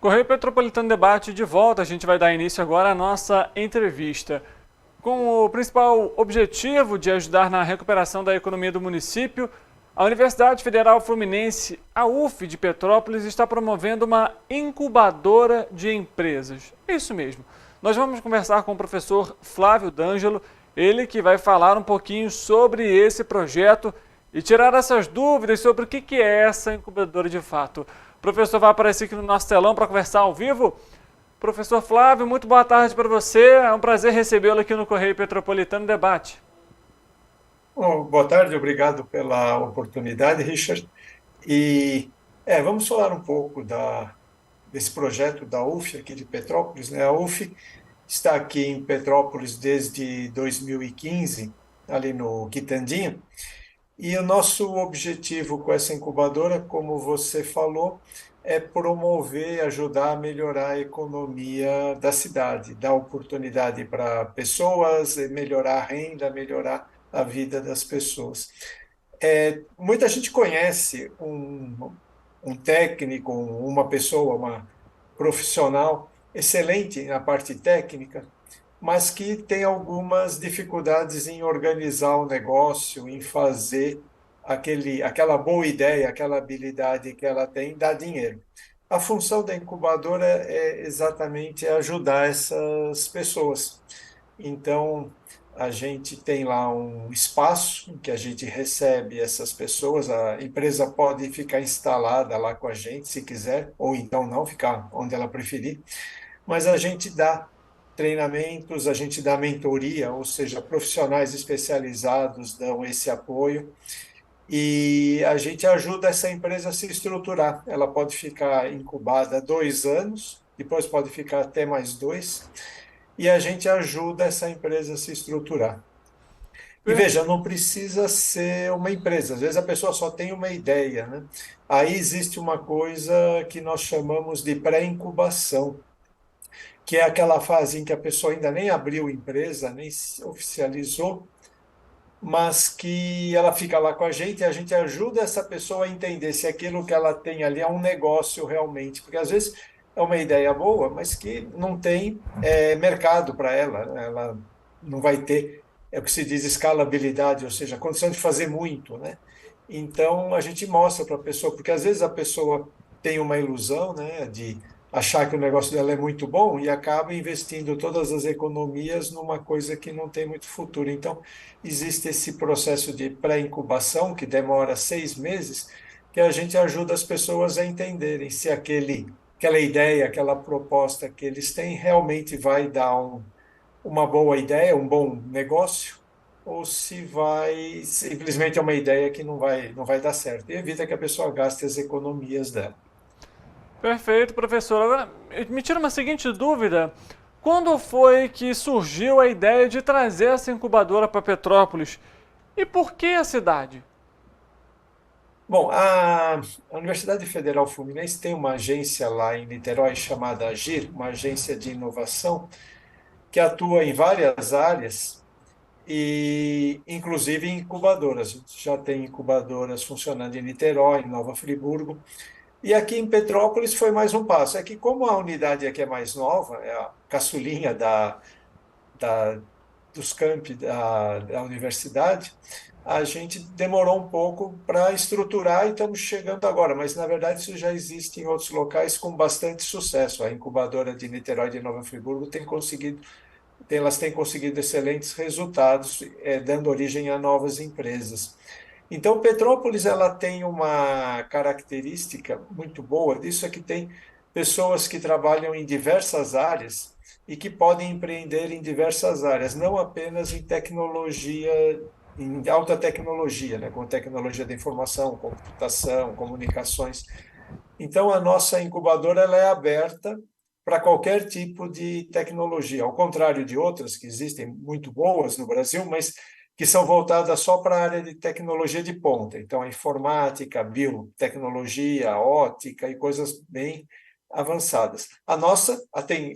Correio Petropolitano Debate de volta. A gente vai dar início agora à nossa entrevista. Com o principal objetivo de ajudar na recuperação da economia do município, a Universidade Federal Fluminense, a UF de Petrópolis, está promovendo uma incubadora de empresas. É isso mesmo. Nós vamos conversar com o professor Flávio D'Angelo, ele que vai falar um pouquinho sobre esse projeto e tirar essas dúvidas sobre o que é essa incubadora de fato. O professor vai aparecer aqui no nosso telão para conversar ao vivo. Professor Flávio, muito boa tarde para você. É um prazer recebê-lo aqui no Correio Petropolitano Debate. Boa tarde, obrigado pela oportunidade, Richard. Vamos falar um pouco desse projeto da UF aqui de Petrópolis, né? A UF está aqui em Petrópolis desde 2015, ali no Quitandinha, e o nosso objetivo com essa incubadora, como você falou, é promover e ajudar a melhorar a economia da cidade, dar oportunidade para pessoas, melhorar a renda, melhorar a vida das pessoas. Muita gente conhece um técnico, uma pessoa, uma profissional excelente na parte técnica, mas que tem algumas dificuldades em organizar o negócio, em fazer aquela boa ideia, aquela habilidade que ela tem, dar dinheiro. A função da incubadora é exatamente ajudar essas pessoas. Então, a gente tem lá um espaço em que a gente recebe essas pessoas, a empresa pode ficar instalada lá com a gente, se quiser, ou então não, ficar onde ela preferir, mas a gente dá treinamentos, a gente dá mentoria, ou seja, profissionais especializados dão esse apoio e a gente ajuda essa empresa a se estruturar. Ela pode ficar incubada 2 anos, depois pode ficar até mais dois, e a gente ajuda essa empresa a se estruturar. E veja, não precisa ser uma empresa, às vezes a pessoa só tem uma ideia, né? Aí existe uma coisa que nós chamamos de pré-incubação, que é aquela fase em que a pessoa ainda nem abriu empresa, nem se oficializou, mas que ela fica lá com a gente e a gente ajuda essa pessoa a entender se aquilo que ela tem ali é um negócio realmente, porque às vezes é uma ideia boa, mas que não tem mercado para ela, né? Ela não vai ter, é o que se diz escalabilidade, ou seja, a condição de fazer muito, né? Então a gente mostra para a pessoa, porque às vezes a pessoa tem uma ilusão, né, de achar que o negócio dela é muito bom e acaba investindo todas as economias numa coisa que não tem muito futuro. Então, existe esse processo de pré-incubação, que demora 6 meses, que a gente ajuda as pessoas a entenderem se aquela ideia, aquela proposta que eles têm realmente vai dar uma boa ideia, um bom negócio, ou se vai simplesmente é uma ideia que não vai dar certo. E evita que a pessoa gaste as economias dela. Perfeito, professor. Agora, me tira uma seguinte dúvida. Quando foi que surgiu a ideia de trazer essa incubadora para Petrópolis? E por que a cidade? Bom, a Universidade Federal Fluminense tem uma agência lá em Niterói chamada AGIR, uma agência de inovação, que atua em várias áreas e, inclusive, em incubadoras. A gente já tem incubadoras funcionando em Niterói, em Nova Friburgo, e aqui em Petrópolis foi mais um passo. É que, como a unidade aqui é mais nova, é a caçulinha da, dos campi da universidade, a gente demorou um pouco para estruturar e estamos chegando agora, mas na verdade isso já existe em outros locais com bastante sucesso. A incubadora de Niterói de Nova Friburgo elas têm conseguido excelentes resultados, dando origem a novas empresas. Então, Petrópolis ela tem uma característica muito boa disso é que tem pessoas que trabalham em diversas áreas e que podem empreender em diversas áreas, não apenas em tecnologia, em alta tecnologia, né, com tecnologia da informação, computação, comunicações. Então, a nossa incubadora ela é aberta para qualquer tipo de tecnologia, ao contrário de outras que existem muito boas no Brasil, mas que são voltadas só para a área de tecnologia de ponta. Então, a informática, biotecnologia, ótica e coisas bem avançadas. A nossa,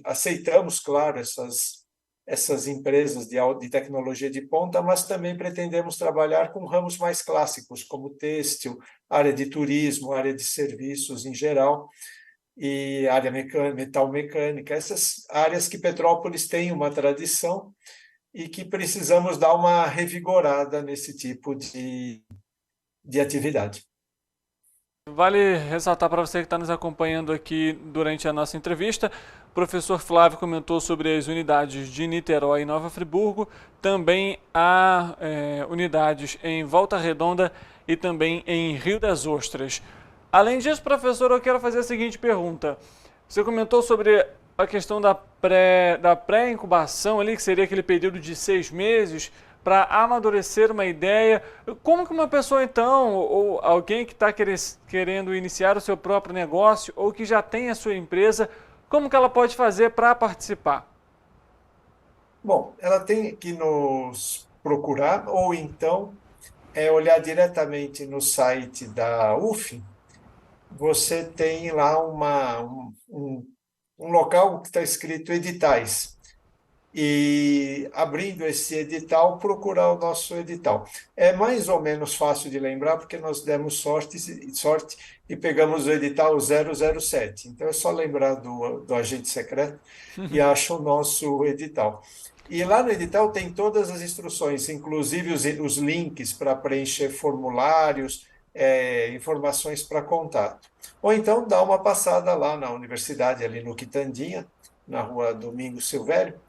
aceitamos, claro, essas empresas de tecnologia de ponta, mas também pretendemos trabalhar com ramos mais clássicos, como têxtil, área de turismo, área de serviços em geral, e área mecânica, metal mecânica, essas áreas que Petrópolis tem uma tradição e que precisamos dar uma revigorada nesse tipo de atividade. Vale ressaltar para você que está nos acompanhando aqui durante a nossa entrevista, o professor Flávio comentou sobre as unidades de Niterói e Nova Friburgo, também há unidades em Volta Redonda e também em Rio das Ostras. Além disso, professor, eu quero fazer a seguinte pergunta. Você comentou sobre a questão da pré-incubação ali, que seria aquele período de 6 meses, para amadurecer uma ideia. Como que uma pessoa, então, ou alguém que está querendo iniciar o seu próprio negócio, ou que já tem a sua empresa, como que ela pode fazer para participar? Bom, ela tem que nos procurar, ou então olhar diretamente no site da UF. Você tem lá um local que está escrito editais. E abrindo esse edital, procurar o nosso edital. É mais ou menos fácil de lembrar, porque nós demos sorte e pegamos o edital 007. Então é só lembrar do agente secreto e acha o nosso edital. E lá no edital tem todas as instruções, inclusive os links para preencher formulários, informações para contato. Ou então dá uma passada lá na universidade, ali no Quitandinha, na rua Domingos Silvério,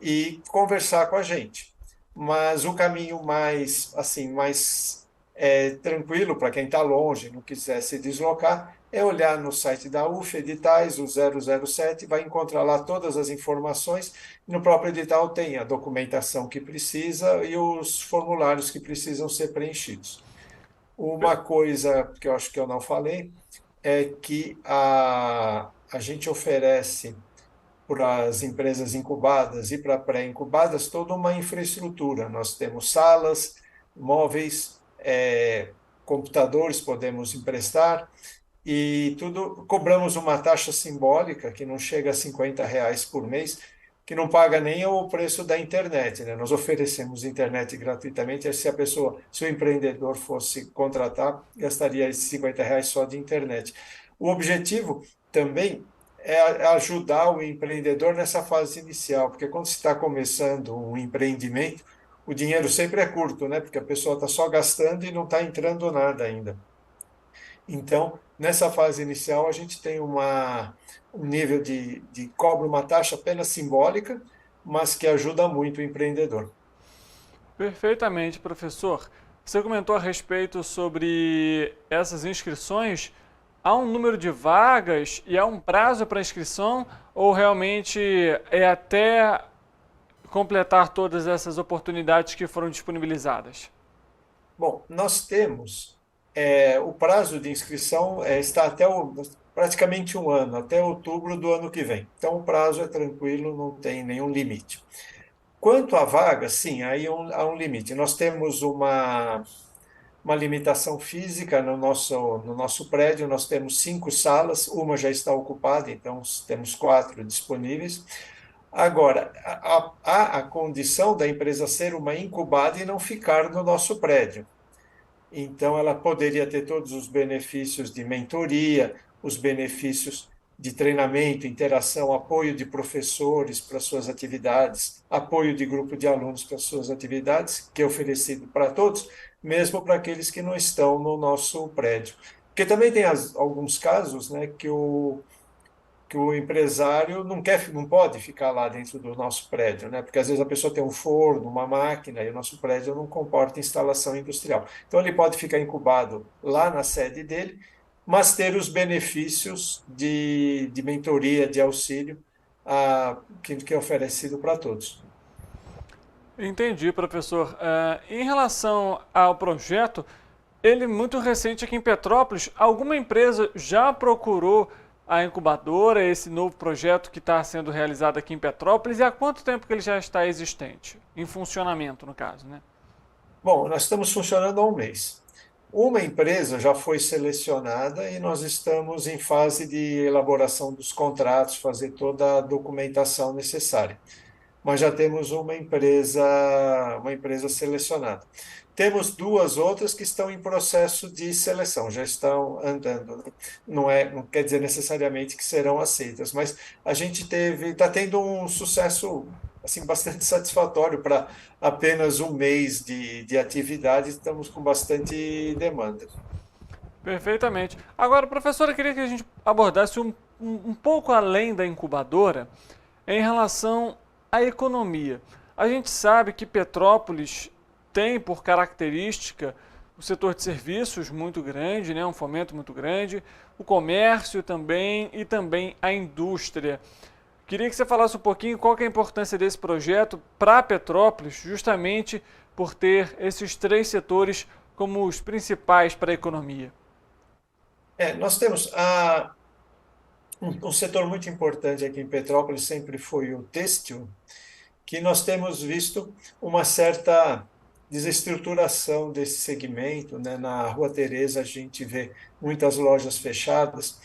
e conversar com a gente. Mas o caminho mais, assim, mais tranquilo para quem está longe, não quiser se deslocar, é olhar no site da UF, editais, o 007, vai encontrar lá todas as informações. No próprio edital tem a documentação que precisa e os formulários que precisam ser preenchidos. Uma coisa que eu acho que eu não falei é que a gente oferece para as empresas incubadas e para pré-incubadas toda uma infraestrutura. Nós temos salas, móveis, computadores podemos emprestar e tudo. Cobramos uma taxa simbólica que não chega a R$ 50 por mês, que não paga nem o preço da internet, né? Nós oferecemos internet gratuitamente. Se o empreendedor fosse contratar, gastaria esses R$ 50 só de internet. O objetivo também é ajudar o empreendedor nessa fase inicial, porque quando você está começando um empreendimento, o dinheiro sempre é curto, né? Porque a pessoa está só gastando e não está entrando nada ainda. Então, nessa fase inicial, a gente tem um nível de cobra uma taxa apenas simbólica, mas que ajuda muito o empreendedor. Perfeitamente, professor. Você comentou a respeito sobre essas inscrições. Há um número de vagas e há um prazo para inscrição ou realmente é até completar todas essas oportunidades que foram disponibilizadas? Bom, nós temos o prazo de inscrição está praticamente um ano, até outubro do ano que vem. Então, o prazo é tranquilo, não tem nenhum limite. Quanto à vaga, sim, aí há um limite. Nós temos uma limitação física no nosso prédio, nós temos 5 salas, uma já está ocupada, então temos 4 disponíveis. Agora, há a condição da empresa ser uma incubada e não ficar no nosso prédio. Então, ela poderia ter todos os benefícios de mentoria, os benefícios de treinamento, interação, apoio de professores para suas atividades, apoio de grupo de alunos para suas atividades, que é oferecido para todos, mesmo para aqueles que não estão no nosso prédio. Porque também tem alguns casos, né, que o empresário não pode ficar lá dentro do nosso prédio, né? Porque às vezes a pessoa tem um forno, uma máquina, e o nosso prédio não comporta instalação industrial. Então ele pode ficar incubado lá na sede dele, mas ter os benefícios de mentoria, de auxílio, que é oferecido para todos. Entendi, professor. Em relação ao projeto, ele é muito recente aqui em Petrópolis. Alguma empresa já procurou a incubadora, esse novo projeto que está sendo realizado aqui em Petrópolis? E há quanto tempo que ele já está existente? Em funcionamento, no caso, né? Bom, nós estamos funcionando há um mês. Uma empresa já foi selecionada e nós estamos em fase de elaboração dos contratos, fazer toda a documentação necessária. Mas já temos uma empresa selecionada. temos duas outras que estão em processo de seleção, já estão andando, né? Não quer dizer necessariamente que serão aceitas, mas a gente está tendo um sucesso assim bastante satisfatório para apenas um mês de atividade, estamos com bastante demanda. Perfeitamente. Agora, professora, eu queria que a gente abordasse um pouco além da incubadora em relação à economia. A gente sabe que Petrópolis tem por característica o setor de serviços muito grande, né, um fomento muito grande, o comércio também e também a indústria. Queria que você falasse um pouquinho qual que é a importância desse projeto para Petrópolis, justamente por ter esses três setores como os principais para a economia. Nós temos um setor muito importante aqui em Petrópolis, sempre foi o têxtil, que nós temos visto uma certa desestruturação desse segmento, né? Na Rua Teresa a gente vê muitas lojas fechadas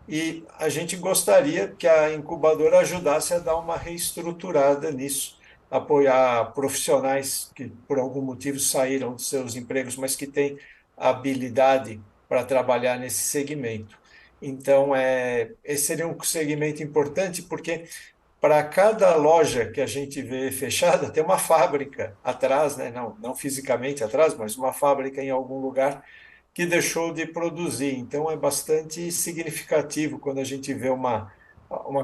e a gente gostaria que a incubadora ajudasse a dar uma reestruturada nisso, apoiar profissionais que por algum motivo saíram de seus empregos, mas que têm habilidade para trabalhar nesse segmento. Então, esse seria um segmento importante porque para cada loja que a gente vê fechada, tem uma fábrica atrás, né? Não fisicamente atrás, mas uma fábrica em algum lugar que deixou de produzir. Então, é bastante significativo quando a gente vê uma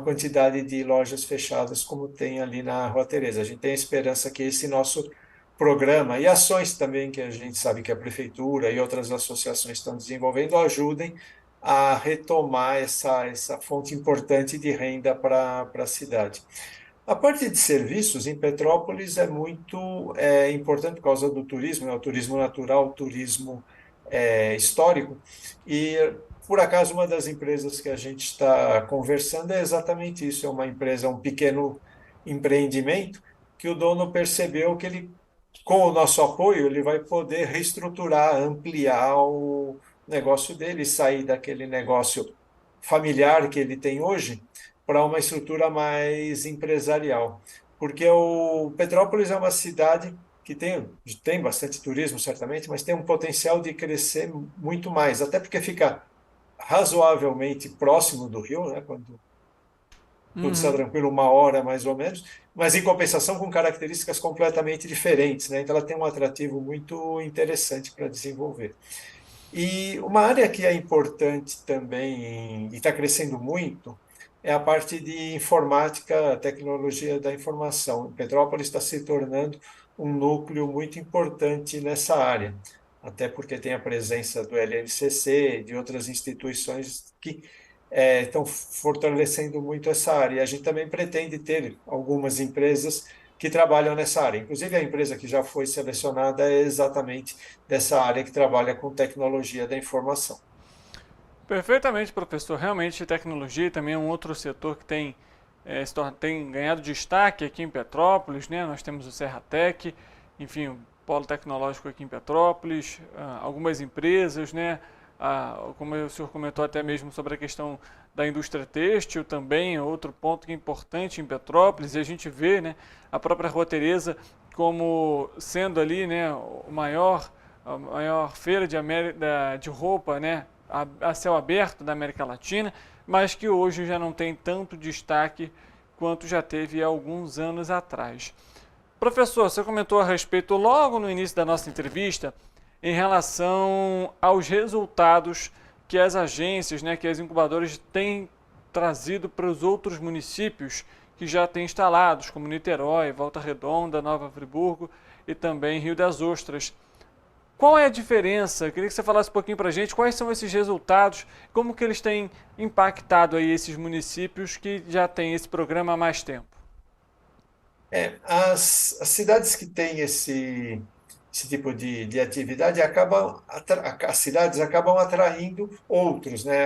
quantidade de lojas fechadas como tem ali na Rua Teresa. A gente tem a esperança que esse nosso programa e ações também que a gente sabe que a prefeitura e outras associações estão desenvolvendo ajudem a retomar essa fonte importante de renda para a cidade. A parte de serviços em Petrópolis é muito importante por causa do turismo, né? O turismo natural, o turismo histórico. E, por acaso, uma das empresas que a gente está conversando é exatamente isso: é uma empresa, um pequeno empreendimento que o dono percebeu que ele, com o nosso apoio, ele vai poder reestruturar, ampliar o negócio dele, sair daquele negócio familiar que ele tem hoje para uma estrutura mais empresarial. Porque o Petrópolis é uma cidade que tem bastante turismo, certamente, mas tem um potencial de crescer muito mais, até porque fica razoavelmente próximo do Rio, né? Quando tudo está Uhum. tranquilo, uma hora mais ou menos, mas em compensação com características completamente diferentes, né? Então ela tem um atrativo muito interessante para desenvolver. E uma área que é importante também e está crescendo muito é a parte de informática, tecnologia da informação. Petrópolis está se tornando um núcleo muito importante nessa área, até porque tem a presença do LNCC, de outras instituições que estão fortalecendo muito essa área. E a gente também pretende ter algumas empresas que trabalham nessa área. Inclusive, a empresa que já foi selecionada é exatamente dessa área que trabalha com tecnologia da informação. Perfeitamente, professor. Realmente, tecnologia também é um outro setor que tem ganhado destaque aqui em Petrópolis, né? Nós temos o Serratec, enfim, o polo tecnológico aqui em Petrópolis, algumas empresas, né? Como o senhor comentou até mesmo sobre a questão da indústria têxtil também, é outro ponto que é importante em Petrópolis, e a gente vê, né, a própria Rua Teresa como sendo ali, né, a maior feira de roupa, né, a céu aberto da América Latina, mas que hoje já não tem tanto destaque quanto já teve há alguns anos atrás. Professor, você comentou a respeito logo no início da nossa entrevista em relação aos resultados que as agências, né, que as incubadoras têm trazido para os outros municípios que já têm instalados, como Niterói, Volta Redonda, Nova Friburgo e também Rio das Ostras. Qual é a diferença? Eu queria que você falasse um pouquinho para a gente quais são esses resultados, como que eles têm impactado aí esses municípios que já têm esse programa há mais tempo. As cidades que têm esse tipo de atividade as cidades acabam atraindo outros, né?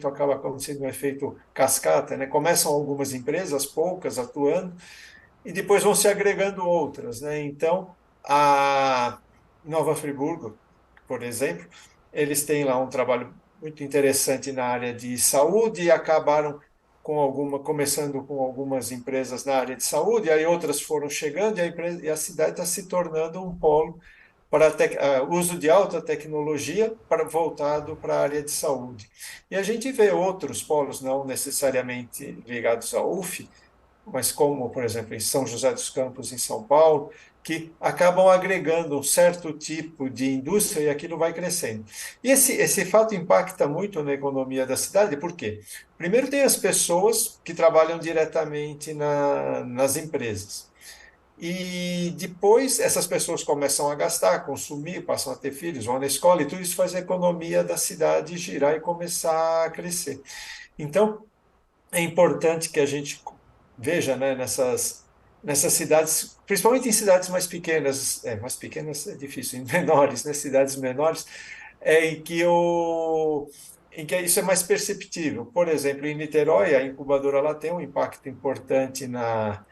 Acaba acontecendo um efeito cascata, né? Começam algumas empresas, poucas atuando, e depois vão se agregando outras, né? Então, a Nova Friburgo, por exemplo, eles têm lá um trabalho muito interessante na área de saúde e acabaram começando com algumas empresas na área de saúde, aí outras foram chegando e a cidade está se tornando um polo para uso de alta tecnologia voltado para a área de saúde. E a gente vê outros polos, não necessariamente ligados à UF, mas como, por exemplo, em São José dos Campos, em São Paulo, que acabam agregando um certo tipo de indústria e aquilo vai crescendo. E esse fato impacta muito na economia da cidade, por quê? Primeiro, tem as pessoas que trabalham diretamente nas empresas. E depois essas pessoas começam a gastar, consumir, passam a ter filhos, vão na escola, e tudo isso faz a economia da cidade girar e começar a crescer. Então, é importante que a gente veja, né, nessas cidades, principalmente em cidades mais pequenas é difícil, em menores, né, cidades menores, em que isso é mais perceptível. Por exemplo, em Niterói, a incubadora lá tem um impacto importante na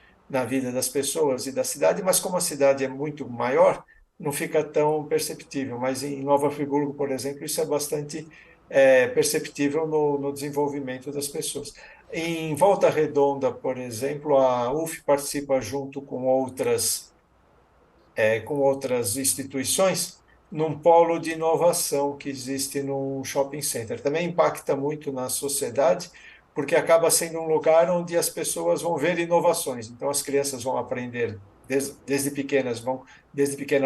vida das pessoas e da cidade, mas como a cidade é muito maior, não fica tão perceptível. Mas em Nova Friburgo, por exemplo, isso é bastante perceptível no desenvolvimento das pessoas. Em Volta Redonda, por exemplo, a UF participa junto com outras instituições num polo de inovação que existe no shopping center. Também impacta muito na sociedade, porque acaba sendo um lugar onde as pessoas vão ver inovações. Então, as crianças vão aprender desde pequena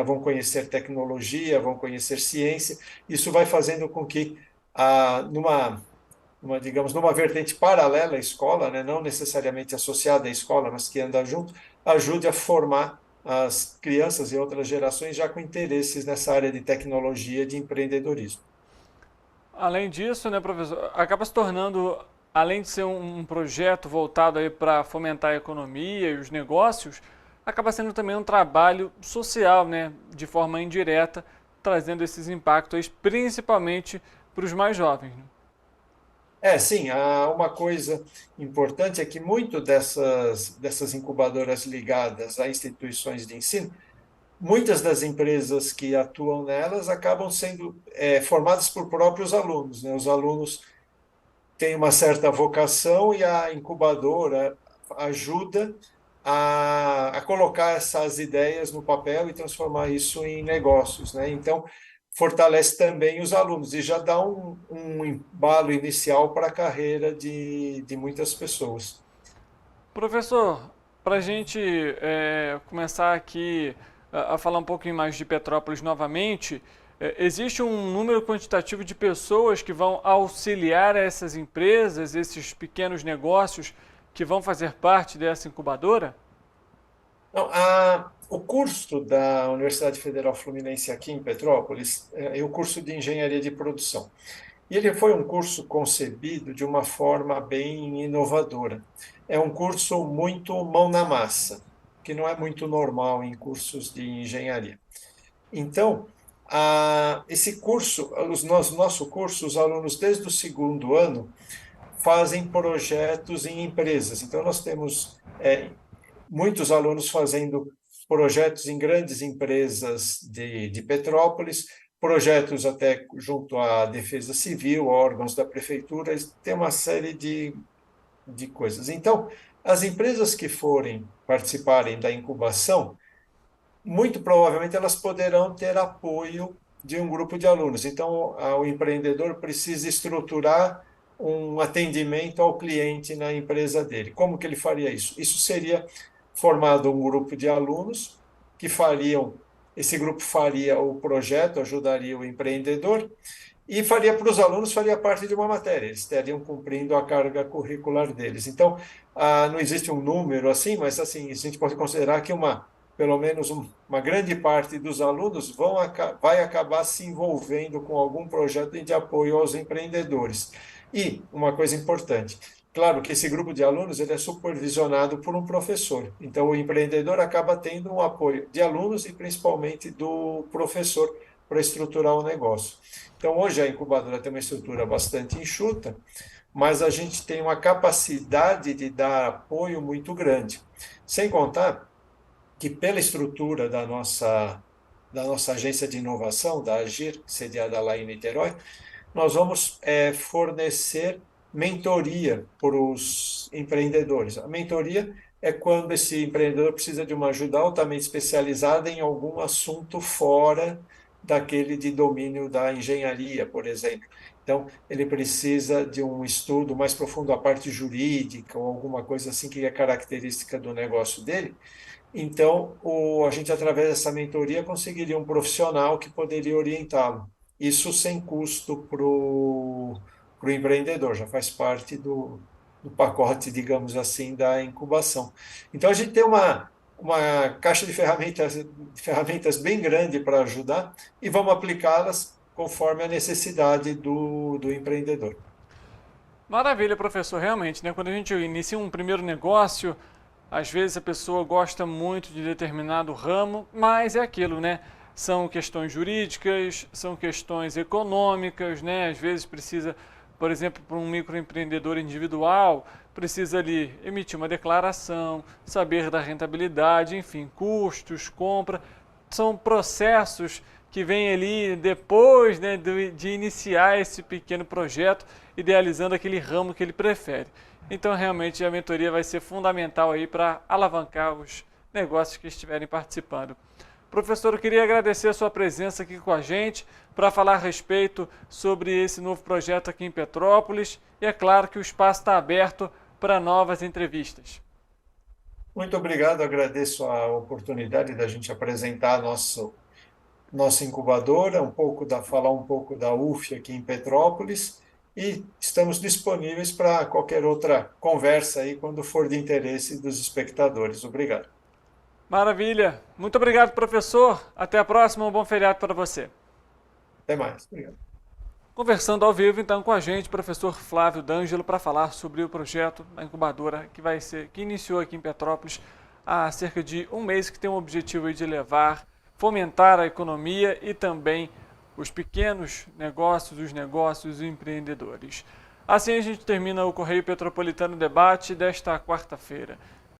vão conhecer tecnologia, vão conhecer ciência. Isso vai fazendo com que, digamos, numa vertente paralela à escola, né, não necessariamente associada à escola, mas que anda junto, ajude a formar as crianças e outras gerações já com interesses nessa área de tecnologia e de empreendedorismo. Além disso, né, professor, acaba se tornando, além de ser um projeto voltado aí para fomentar a economia e os negócios, acaba sendo também um trabalho social, né, de forma indireta, trazendo esses impactos principalmente para os mais jovens, né? Sim, uma coisa importante é que muito dessas incubadoras ligadas a instituições de ensino, muitas das empresas que atuam nelas acabam sendo formadas por próprios alunos, né? Os alunos têm uma certa vocação e a incubadora ajuda a colocar essas ideias no papel e transformar isso em negócios, né? Então, fortalece também os alunos e já dá um embalo inicial para a carreira de muitas pessoas. Professor, para a gente começar aqui a falar um pouquinho mais de Petrópolis novamente, existe um número quantitativo de pessoas que vão auxiliar essas empresas, esses pequenos negócios que vão fazer parte dessa incubadora? Não, o curso da Universidade Federal Fluminense aqui em Petrópolis é o curso de Engenharia de Produção. E ele foi um curso concebido de uma forma bem inovadora. É um curso muito mão na massa, que não é muito normal em cursos de engenharia. Então, esse curso, nosso curso, os alunos desde o segundo ano fazem projetos em empresas. Então, nós temos muitos alunos fazendo projetos em grandes empresas de Petrópolis, projetos até junto à Defesa Civil, órgãos da prefeitura, tem uma série de coisas. Então, as empresas que forem participarem da incubação, muito provavelmente elas poderão ter apoio de um grupo de alunos. Então, o empreendedor precisa estruturar um atendimento ao cliente na empresa dele. Como que ele faria isso? Isso seria formado um grupo de alunos que esse grupo faria o projeto, ajudaria o empreendedor e faria parte de uma matéria, eles estariam cumprindo a carga curricular deles. Então, não existe um número assim, mas assim, a gente pode considerar que pelo menos uma grande parte dos alunos vai acabar se envolvendo com algum projeto de apoio aos empreendedores. E uma coisa importante, claro que esse grupo de alunos ele é supervisionado por um professor. Então, o empreendedor acaba tendo um apoio de alunos e principalmente do professor para estruturar o negócio. Então, hoje a incubadora tem uma estrutura bastante enxuta, mas a gente tem uma capacidade de dar apoio muito grande. Sem contar que, pela estrutura da nossa agência de inovação, da Agir, sediada lá em Niterói, nós vamos fornecer mentoria para os empreendedores. A mentoria é quando esse empreendedor precisa de uma ajuda altamente especializada em algum assunto fora daquele de domínio da engenharia, por exemplo. Então, ele precisa de um estudo mais profundo, a parte jurídica ou alguma coisa assim que é característica do negócio dele. Então, a gente, através dessa mentoria, conseguiria um profissional que poderia orientá-lo. Isso sem custo para o empreendedor, já faz parte do pacote, digamos assim, da incubação. Então, a gente tem uma caixa de ferramentas bem grande para ajudar e vamos aplicá-las conforme a necessidade do empreendedor. Maravilha, professor. Realmente, né? Quando a gente inicia um primeiro negócio, às vezes a pessoa gosta muito de determinado ramo, mas é aquilo, né? São questões jurídicas, são questões econômicas, né? Às vezes precisa, por exemplo, para um microempreendedor individual, precisa ali emitir uma declaração, saber da rentabilidade, enfim, custos, compra. São processos que vêm ali depois, né, de iniciar esse pequeno projeto, idealizando aquele ramo que ele prefere. Então, realmente, a mentoria vai ser fundamental aí para alavancar os negócios que estiverem participando. Professor, eu queria agradecer a sua presença aqui com a gente para falar a respeito sobre esse novo projeto aqui em Petrópolis. E é claro que o espaço está aberto para novas entrevistas. Muito obrigado, agradeço a oportunidade da gente apresentar nossa incubadora, falar um pouco da UF aqui em Petrópolis e estamos disponíveis para qualquer outra conversa aí quando for de interesse dos espectadores. Obrigado. Maravilha. Muito obrigado, professor. Até a próxima. Um bom feriado para você. Até mais. Obrigado. Conversando ao vivo então com a gente, professor Flávio D'Angelo, para falar sobre o projeto da incubadora que iniciou aqui em Petrópolis há cerca de um mês, que tem o objetivo de fomentar a economia e também os pequenos negócios, os negócios e empreendedores. Assim a gente termina o Correio Petropolitano Debate desta quarta-feira.